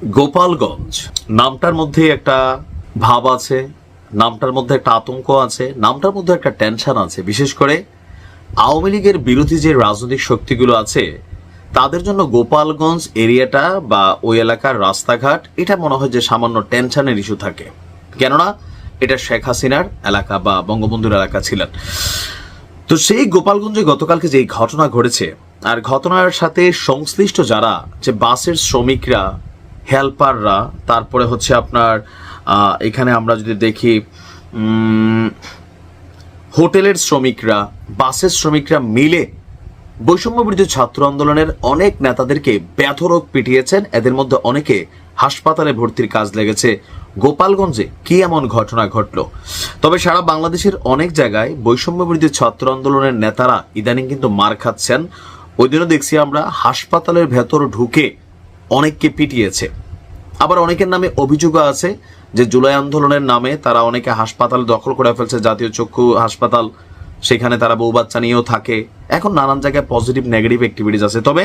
গোপালগঞ্জ নামটার মধ্যে একটা ভাব আছে, নামটার মধ্যে একটা আতঙ্ক আছে, নামটার মধ্যে একটা টেনশন আছে। বিশেষ করে আওয়ামী লীগের বিরোধী যে রাজনৈতিক শক্তিগুলো আছে তাদের জন্য গোপালগঞ্জ এরিয়াটা বা ওই এলাকার রাস্তাঘাট এটা মনে হয় যে সামান্য টেনশনের ইস্যু থাকে। কেননা এটা শেখ হাসিনার এলাকা বা বঙ্গবন্ধুর এলাকা ছিলেন। তো সেই গোপালগঞ্জে গতকালকে যে ঘটনা ঘটেছে, আর ঘটনার সাথে সংশ্লিষ্ট যারা, যে বাসের শ্রমিকরা, হেল্পাররা, তারপরে হচ্ছে আপনার এখানে আমরা যদি দেখি হোটেলের শ্রমিকরা, বাসের শ্রমিকরা মিলে বৈষম্য বিরোধী ছাত্র আন্দোলনের অনেক নেতাদেরকে বেধড়ক পিটিয়েছেন। এদের মধ্যে অনেকে হাসপাতালে ভর্তির কাজ লেগেছে। গোপালগঞ্জে কি এমন ঘটনা ঘটলো? তবে সারা বাংলাদেশের অনেক জায়গায় বৈষম্য বিরোধী ছাত্র আন্দোলনের নেতারা ইদানিং কিন্তু মার খাচ্ছেন। ওই দিনও দেখছি আমরা হাসপাতালের ভেতর ঢুকে অনেককে পিটিয়েছে। আবার অনেকের নামে অভিযোগও আছে যে জুলাই আন্দোলনের নামে তারা অনেকে হাসপাতাল দখল করে ফেলছে, জাতীয় চক্ষু হাসপাতাল, সেখানে তারা বউ বাচ্চা নিয়েও থাকে। এখন নানান জায়গায় পজিটিভ নেগেটিভ অ্যাক্টিভিটিস আছে। তবে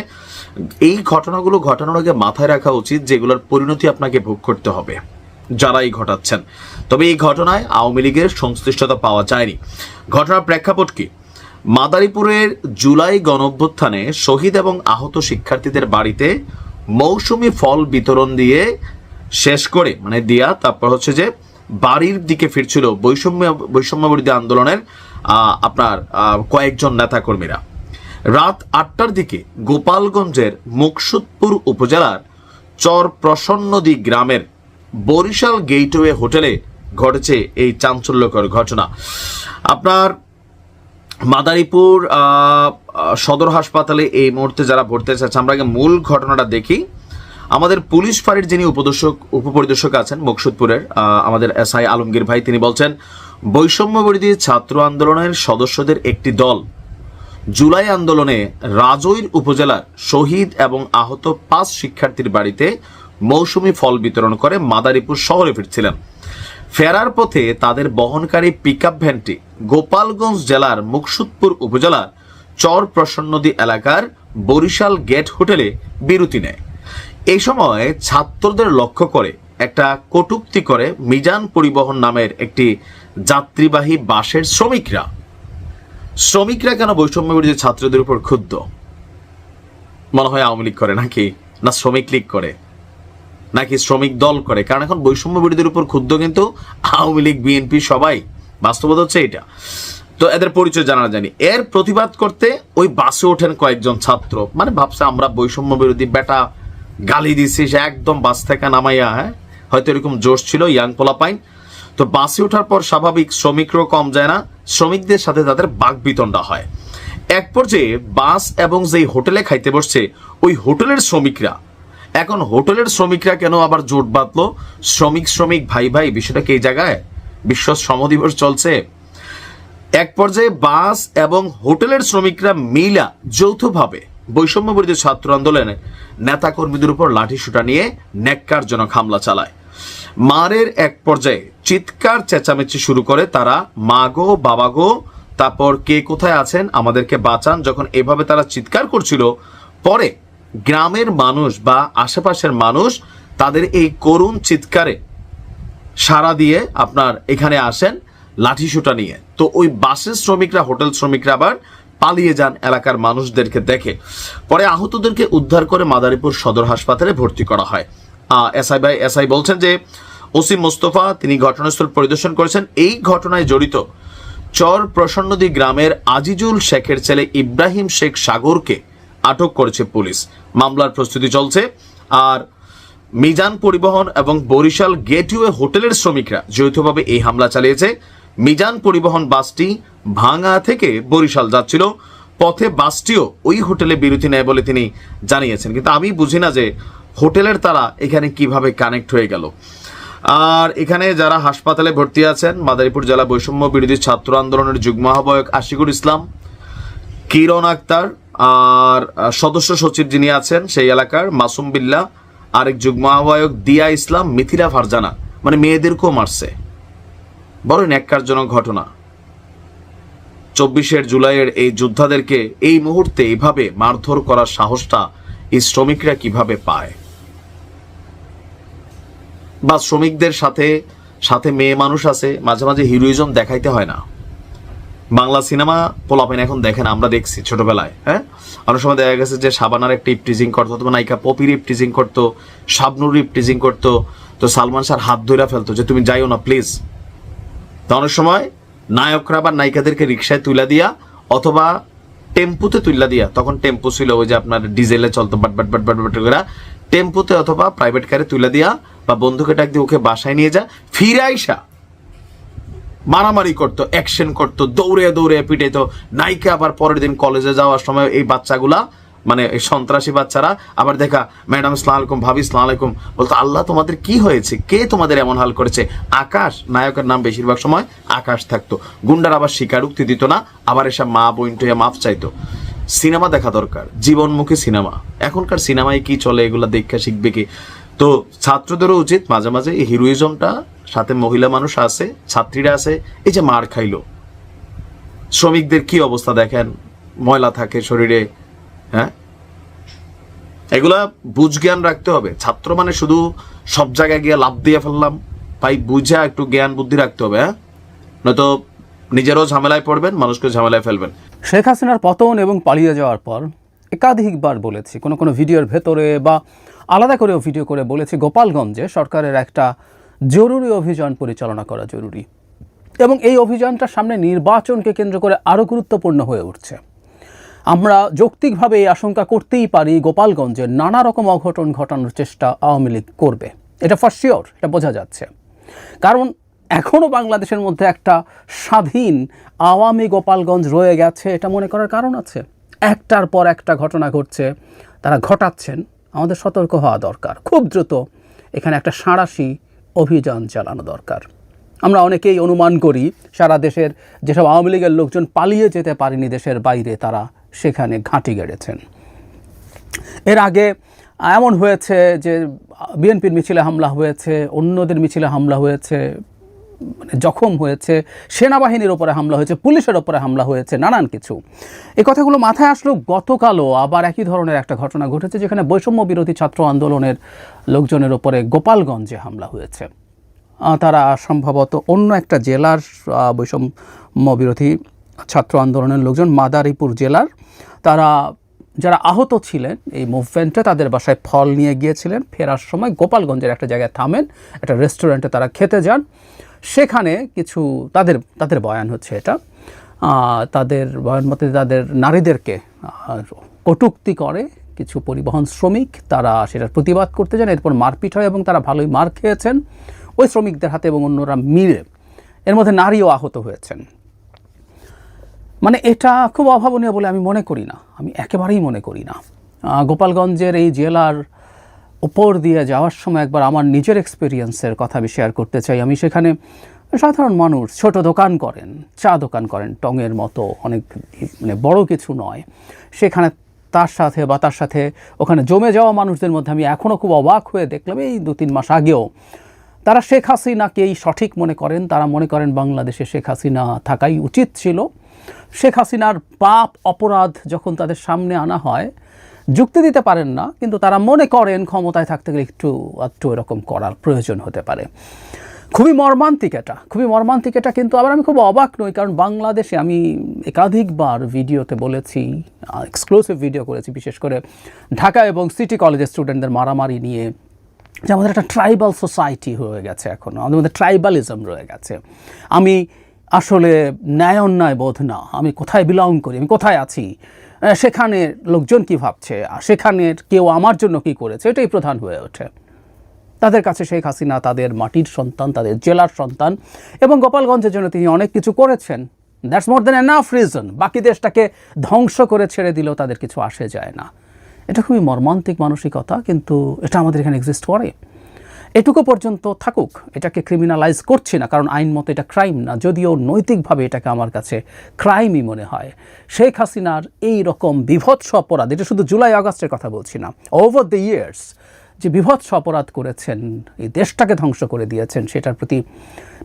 এই ঘটনাগুলো ঘটানোর আগে মাথায় রাখা উচিত যেগুলোর পরিণতি আপনাকে ভোগ করতে হবে যারাই ঘটাচ্ছেন। তবে এই ঘটনায় আওয়ামী লীগের সংশ্লিষ্টতা পাওয়া যায়নি। ঘটনার প্রেক্ষাপট কি? মাদারীপুরের জুলাই গণঅভ্যুত্থানে শহীদ এবং আহত শিক্ষার্থীদের বাড়িতে মৌসুমি ফল বিতরণ দিয়ে শেষ করে তারপর হচ্ছে যে বাড়ির দিকে ফিরছিল বৈষম্য বিরোধী আন্দোলনের আপনার কয়েকজন নেতাকর্মীরা। রাত 8টার দিকে গোপালগঞ্জের মুকসুদপুর উপজেলার চর প্রসন্নদী গ্রামের বরিশাল গেটওয়ে হোটেলে ঘটেছে এই চাঞ্চল্যকর ঘটনা। আপনার মাদারীপুর সদর হাসপাতালে এই মুহূর্তে যারা ভর্তি আছে, আমরা আগে মূল ঘটনাটা দেখি। আমাদের পুলিশ ফাঁড়ির যিনি উপপরিদর্শক আছেন মুকসুদপুরের, আমাদের এসআই আলমগীর ভাই, তিনি বলছেন বৈষম্য বিরোধী ছাত্র আন্দোলনের সদস্যদের একটি দল জুলাই আন্দোলনে রাজৈর উপজেলার শহীদ এবং আহত 5 শিক্ষার্থীর বাড়িতে মৌসুমি ফল বিতরণ করে মাদারীপুর শহরে ফিরছিলেন। ফেরার পথে তাদের বহনকারী পিকআপ ভ্যানটি গোপালগঞ্জ জেলার মুকসুদপুর উপজেলার চর প্রসন্নদী এলাকার বরিশাল গেট হোটেলে বিরতি নেয়। এই সময় ছাত্রদের লক্ষ্য করে একটা কটূক্তি করে মিজান পরিবহন নামের একটি যাত্রীবাহী বাসের শ্রমিকরা কেন বৈষম্য বিরোধী ছাত্রদের উপর ক্ষুব্ধ? মনে হয় আওয়ামী লীগ করে নাকি, না শ্রমিক লীগ করে, নাকি শ্রমিক দল করে? কারণ এখন বৈষম্য বিরোধীর উপর ক্ষুব্ধ কিন্তু আওয়ামী লীগ, বিএনপি সবাই। বাস্তবতা হচ্ছে এটা। তো এদের পরিচয় জানা জানি। এর প্রতিবাদ করতে ওই বাসে ওঠেন কয়েকজন ছাত্র, ভাবছে আমরা বৈষম্য বিরোধী, বেটা গালি দিছিস, একদম বাস থেকে নামাইয়া। হয়তো এরকম জোশ ছিল, ইয়াং পোলাপাইন। তো বাসে ওঠার পর স্বাভাবিক শ্রমিকরাও কম যায় না, শ্রমিকদের সাথে তাদের বাকবিতণ্ডা হয়। এক পর্যায়ে বাস এবং যেই হোটেলে খাইতে বসছে ওই হোটেলের শ্রমিকরা, এখন হোটেলের শ্রমিকরা কেন আবার জোট বাঁধলো? শ্রমিক ভাই বিষয়টা কি এই জায়গায়? বিশ্ব শ্রম দিবস চলছে। এক পর্যায়ে বাস এবং হোটেলের শ্রমিকরা মিলা যৌথভাবে বৈষম্য বিরোধী ছাত্র আন্দোলনের নেতাকর্মীদের উপর লাঠিসোঁটা নিয়ে ন্যাক্কারজনক হামলা চালায়। মারের এক পর্যায়ে চিৎকার চেঁচামেচি শুরু করে তারা, মা গো, বাবা গো, তারপর কে কোথায় আছেন, আমাদেরকে বাঁচান। যখন এভাবে তারা চিৎকার করছিল, পরে গ্রামের মানুষ বা আশেপাশের মানুষ তাদের এই করুণ চিৎকারে সাড়া দিয়ে আপনার এখানে আসেন লাঠিসোঁটা নিয়ে। তো ওই বাসের শ্রমিকরা, হোটেল শ্রমিকরা আবার পালিয়ে যান এলাকার মানুষদেরকে দেখে। পরে আহতদেরকে উদ্ধার করে মাদারীপুর সদর হাসপাতালে ভর্তি করা হয়। এসআই বলছেন যে ওসি মোস্তফা তিনি ঘটনাস্থল পরিদর্শন করেছেন। এই ঘটনায় জড়িত চর প্রসন্নদী গ্রামের আজিজুল শেখের ছেলে ইব্রাহিম শেখ সাগরকে আটক করেছে পুলিশ। মামলার প্রস্তুতি চলছে। আর মিজান পরিবহন এবং বরিশাল গেটওয়ে হোটেলের শ্রমিকরা যৌথভাবে এই হামলা চালিয়েছে। মিজান পরিবহন বাসটি ভাঙ্গা থেকে বরিশাল যাচ্ছিল, পথে বাসটিও ওই হোটেলে বিরতি নেয় বলে তিনি জানিয়েছেন। কিন্তু আমি বুঝি না যে হোটেলের তারা এখানে কিভাবে কানেক্ট হয়ে গেল। আর এখানে যারা হাসপাতালে ভর্তি আছেন, মাদারীপুর জেলা বৈষম্য বিরোধী ছাত্র আন্দোলনের যুগ্ম আহ্বায়ক আশিকুর ইসলাম, কিরণ আক্তার, আর সদস্য সচিব যিনি আছেন সেই এলাকার মাসুম বিল্লাহ, আরেক যুগ্ম আহ্বায়ক দিয়া ইসলাম, মিথিলা ফারজানা, মেয়েদেরকেও মারছে। বড় ন্যাক্কারজনক ঘটনা। 24 জুলাইয়ের এই যোদ্ধাদেরকে এই মুহূর্তে এইভাবে মারধর করার সাহসটা এই শ্রমিকরা কিভাবে পায়? বা শ্রমিকদের সাথে সাথে মেয়ে মানুষ আছে, মাঝে মাঝে হিরোইজম দেখাইতে হয় না। বাংলা সিনেমা পোলাপেন এখন দেখেন, আমরা দেখছি ছোটবেলায়, হ্যাঁ, অনেক সময় দেখা গেছে যে শাবানার একটা ইপটিজিং করতো, অথবা নায়িকা পপির ইপটিজিং করতো, শাবনুর ইপটিজিং করতো, তো সালমান শাহর হাত ধরে ফেলতো যে তুমি যাইও না প্লিজ। তো অনেক সময় নায়করা বা নায়িকাদেরকে রিক্সায় তুলে দিয়া অথবা টেম্পুতে তুলে দিয়া, তখন টেম্পু ছিল ওই যে আপনার ডিজেলে চলতো, but but but but but করে, টেম্পুতে অথবা প্রাইভেট কারে তুলে দিয়া বা বন্ধুকে ডাক দিয়ে ওকে বাসায় নিয়ে যা, ফিরে আইসা মারামারি করতো, অ্যাকশন করতো, দৌড়ে দৌড়ে পিটাইতো। নায়িকা আবার পরের দিন কলেজে যাওয়ার সময় এই বাচ্চাগুলা, মানে এই সন্ত্রাসী বাচ্চারা আবার দেখা, ম্যাডাম আসসালামু আলাইকুম, ভাবি আসসালামু আলাইকুম, বলতো আল্লাহ তোমাদের কি হয়েছে, কে তোমাদের এমন হাল করেছে? আকাশ, নায়কের নাম বেশিরভাগ সময় আকাশ থাকতো। গুন্ডার আবার স্বীকারোক্তি দিত না, আবার এসব মা বোন টুয়ে মাফ চাইতো। সিনেমা দেখা দরকার, জীবনমুখী সিনেমা। এখনকার সিনেমায় কি চলে এগুলা দেখা শিখবে কি? তো ছাত্রদেরও উচিত মাঝে মাঝে এই হিরোইজমটা, সাথে মহিলা মানুষ আছে, ছাত্রীরা আছে, এই যে মার খাইলো, শ্রমিকদের কি অবস্থা দেখেন, ময়লা থাকে শরীরে, হ্যাঁ, এগুলা বুঝ জ্ঞান রাখতে হবে। ছাত্র মানে শুধু সব জায়গায় গিয়ে লাভ দিয়ে ফেললাম, তাই বুঝা একটু জ্ঞান বুদ্ধি রাখতে হবে, হ্যাঁ, নয়তো নিজেরও ঝামেলায় পড়বেন, মানুষকে ঝামেলায় ফেলবেন। শেখ হাসিনার পতন এবং পালিয়ে যাওয়ার পর একাধিকবার বলেছি, কোনো ভিডিওর ভেতরে বা আলাদা করেও ভিডিও করে বলেছি, গোপালগঞ্জে সরকারের একটা জরুরি অভিযান পরিচালনা করা জরুরি, এবং এই অভিযানটা সামনে নির্বাচনকে কেন্দ্র করে আরও গুরুত্বপূর্ণ হয়ে উঠছে। আমরা যৌক্তিকভাবে এই আশঙ্কা করতেই পারি গোপালগঞ্জে নানা রকম অঘটন ঘটানোর চেষ্টা আওয়ামী লীগ করবে, এটা ফর শিওর, এটা বোঝা যাচ্ছে। কারণ এখনও বাংলাদেশের মধ্যে একটা স্বাধীন আওয়ামী গোপালগঞ্জ রয়ে গেছে, এটা মনে করার কারণ আছে। একটার পর একটা ঘটনা ঘটছে, তারা ঘটাচ্ছেন, আমাদের সতর্ক হওয়া দরকার। খুব দ্রুত এখানে একটা সাঁড়াশি অভিযান চালানো দরকার। আমরা অনেকেই অনুমান করি সারা দেশের যেসব আওয়ামী লীগের লোকজন পালিয়ে যেতে পারেনি দেশের বাইরে, তারা সেখানে ঘাঁটি গেড়েছেন। এর আগে এমন হয়েছে যে বিএনপির মিছিলে হামলা হয়েছে, অন্যদের মিছিলে হামলা হয়েছে, মানে জখম হয়েছে, সেনাবাহিনীর ওপরে হামলা হয়েছে, পুলিশের ওপরে হামলা হয়েছে, নানান কিছু। এই কথাগুলো মাথায় আসলো গতকালও আবার একই ধরনের একটা ঘটনা ঘটেছে, যেখানে বৈষম্য বিরোধী ছাত্র আন্দোলনের লোকজনের ওপরে গোপালগঞ্জে হামলা হয়েছে। তারা সম্ভবত অন্য একটা জেলার বৈষম্য বিরোধী ছাত্র আন্দোলনের লোকজন, মাদারীপুর জেলার, তারা যারা আহত ছিলেন এই মুভমেন্টে, তাদের বাসায় ফল নিয়ে গিয়েছিলেন। ফেরার সময় গোপালগঞ্জের একটা জায়গায় থামেন, একটা রেস্টুরেন্টে তারা খেতে যান। সেখানে কিছু তাদের বয়ান হচ্ছে এটা, তাদের বয়ান মতে তাদের নারীদেরকে কটূক্তি করে কিছু পরিবহন শ্রমিক, তারা সেটার প্রতিবাদ করতে যান, এরপর মারপিট হয় এবং তারা ভালোই মার খেয়েছেন ওই শ্রমিকদের হাতে এবং অন্যরা মিলে। এর মধ্যে নারীও আহত হয়েছেন। মানে এটা খুব অভাবনীয় বলে আমি মনে করি না, আমি একেবারেই মনে করি না। গোপালগঞ্জের এই জেলার উপর দিয়ে যাওয়ার সময় একবার আমার নিজের এক্সপিরিয়েন্সের কথা আমি শেয়ার করতে চাই। আমি সেখানে সাধারণ মানুষ, ছোট দোকান করেন, চা দোকান করেন, টঙের মতো, অনেক মানে বড় কিছু নয়, সেখানে তার সাথে ওখানে জমে যাওয়া মানুষদের মধ্যে আমি এখনও খুব অবাক হয়ে দেখলাম, এই 2-3 মাস আগেও তারা শেখ হাসিনাকেই সঠিক মনে করেন। তারা মনে করেন বাংলাদেশে শেখ হাসিনা থাকাই উচিত ছিল। শেখ হাসিনার পাপ অপরাধ যখন তাদের সামনে আনা হয়, যুক্তি দিতে পারেন না, কিন্তু তারা মনে করেন ক্ষমতায় থাকতে গেলে একটু এরকম করার প্রয়োজন হতে পারে। খুবই মর্মান্তিক এটা, কিন্তু আবার আমি খুব অবাক নই, কারণ বাংলাদেশে আমি একাধিকবার ভিডিওতে বলেছি, এক্সক্লুসিভ ভিডিও করেছি, বিশেষ করে ঢাকা এবং সিটি কলেজের স্টুডেন্টদের মারামারি নিয়ে, যে আমাদের একটা ট্রাইবাল সোসাইটি হয়ে গেছে, এখনও আমাদের মধ্যে ট্রাইবালিজম রয়ে গেছে। আমি আসলে ন্যায় অন্যায় বোধ না, আমি কোথায় বিলং করি, আমি কোথায় আছি, সেখানে লোকজন কি ভাবছে, সেখানের কেউ আমার জন্য কি করেছে, এটাই প্রধান হয়ে ওঠে তাদের কাছে। শেখ হাসিনা তাদের মাটির সন্তান, তাদের জেলার সন্তান, এবং গোপালগঞ্জের জন্য তিনি অনেক কিছু করেছেন। That's more than enough reason. বাকি দেশটাকে ধ্বংস করে ছেড়ে দিলেও তাদের কিছু আসে যায় না। এটা খুবই মর্মান্তিক মানসিকতা, কিন্তু এটা আমাদের এখানে এক্সিস্ট করে। এটুকু পর্যন্ত থাকুক, এটাকে ক্রিমিনালাইজ করছি না, কারণ আইন মতো এটা ক্রাইম না, যদিও নৈতিকভাবে এটাকে আমার কাছে ক্রাইমই মনে হয়। শেখ হাসিনার এই রকম বিভৎস অপরাধ, এটা শুধু জুলাই আগস্টের কথা বলছি না, ওভার দ্য ইয়ার্স যে বিভৎস অপরাধ করেছেন, এই দেশটাকে ধ্বংস করে দিয়েছেন, সেটার প্রতি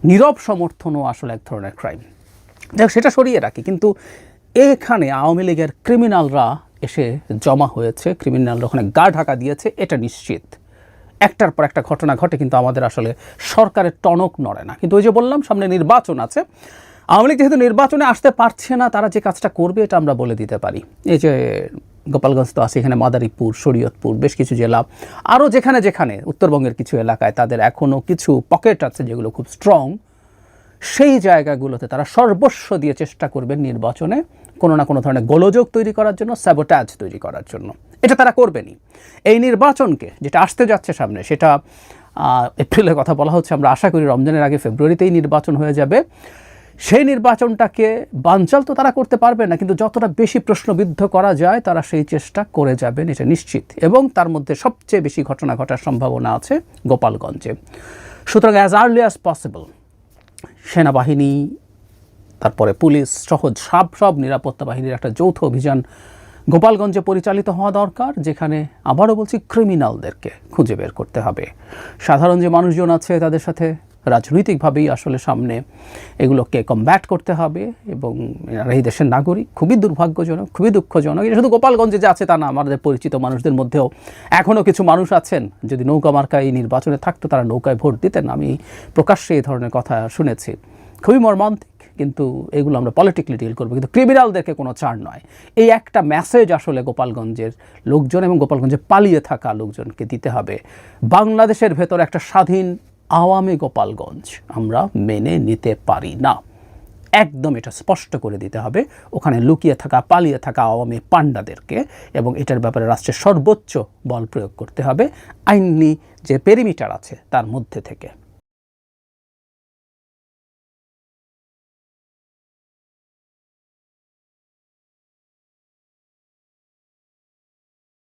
নীরব সমর্থনও আসলে এক ধরনের ক্রাইম। দেখ, সেটা সরিয়ে রাখি, কিন্তু এখানে আওয়ামী লীগের ক্রিমিনালরা এসে জমা হয়েছে, ক্রিমিনালরা ওখানে গা ঢাকা দিয়েছে, এটা নিশ্চিত। একটার পর একটা ঘটনা ঘটে, কিন্তু আমাদের আসলে সরকারের টনক নড়ে না। কিন্তু ওই যে বললাম, সামনে নির্বাচন আছে, আওয়ামী লীগ যেহেতু নির্বাচনে আসতে পারছে না, তারা যে কাজটা করবে এটা আমরা বলে দিতে পারি। এই যে গোপালগঞ্জ তো আছে, এখানে মাদারীপুর, শরীয়তপুর, বেশ কিছু জেলা, আরও যেখানে যেখানে উত্তরবঙ্গের কিছু এলাকায় তাদের এখনও কিছু পকেট আছে যেগুলো খুব স্ট্রং, সেই জায়গাগুলোতে তারা সর্বস্ব দিয়ে চেষ্টা করবেন নির্বাচনে কোনো না কোনো ধরনের গোলযোগ তৈরি করার জন্য, স্যাবোটাজ তৈরি করার জন্য। এটা তারা করবেনই। এই নির্বাচনকে যেটা আসতে যাচ্ছে সামনে, সেটা এপ্রিলের কথা বলা হচ্ছে, আমরা আশা করি রমজানের আগে ফেব্রুয়ারিতেই নির্বাচন হয়ে যাবে। সেই নির্বাচনটাকে বানচাল তো তারা করতে পারবে না, কিন্তু যতটা বেশি প্রশ্নবিদ্ধ করা যায় তারা সেই চেষ্টা করে যাবেন, এটা নিশ্চিত। এবং তার মধ্যে সবচেয়ে বেশি ঘটনা ঘটার সম্ভাবনা আছে গোপালগঞ্জে। সুতরাং অ্যাজ আর্লি অ্যাজ পসিবল সেনাবাহিনী, তারপরে পুলিশ সহ সব নিরাপত্তা বাহিনীর একটা যৌথ অভিযান গোপালগঞ্জে পরিচালিত হওয়া দরকার, যেখানে আবারও বলছি ক্রিমিনালদেরকে খুঁজে বের করতে হবে। সাধারণ যে মানুষজন আছে তাদের সাথে রাজনৈতিকভাবেই আসলে সামনে এগুলোকে কমব্যাট করতে হবে। এবং এই দেশের নাগরিক, খুবই দুর্ভাগ্যজনক, খুবই দুঃখজনক। এটা শুধু গোপালগঞ্জে যে আছে তা না, আমাদের পরিচিত মানুষদের মধ্যেও এখনও কিছু মানুষ আছেন, যদি নৌকা মার্কায় এই নির্বাচনে থাকতো তারা নৌকায় ভোট দিতেন। আমি প্রকাশ্যে এই ধরনের কথা শুনেছি, খুবই মর্মান্তিক। কিন্তু এগুলো আমরা পলিটিক্যালি ডিল করবো, কিন্তু ক্রিমিনালদেরকে কোনো ছাড় নয়। এই একটা মেসেজ আসলে গোপালগঞ্জের লোকজন এবং গোপালগঞ্জে পালিয়ে থাকা লোকজনকে দিতে হবে। বাংলাদেশের ভেতর একটা স্বাধীন আওয়ামী গোপালগঞ্জ আমরা মেনে নিতে পারি না, একদম এটা স্পষ্ট করে দিতে হবে ওখানে লুকিয়ে থাকা, পালিয়ে থাকা আওয়ামী পান্ডাদেরকে। এবং এটার ব্যাপারে রাষ্ট্রের সর্বোচ্চ বল প্রয়োগ করতে হবে আইনি যে পেরিমিটার আছে তার মধ্যে থেকে।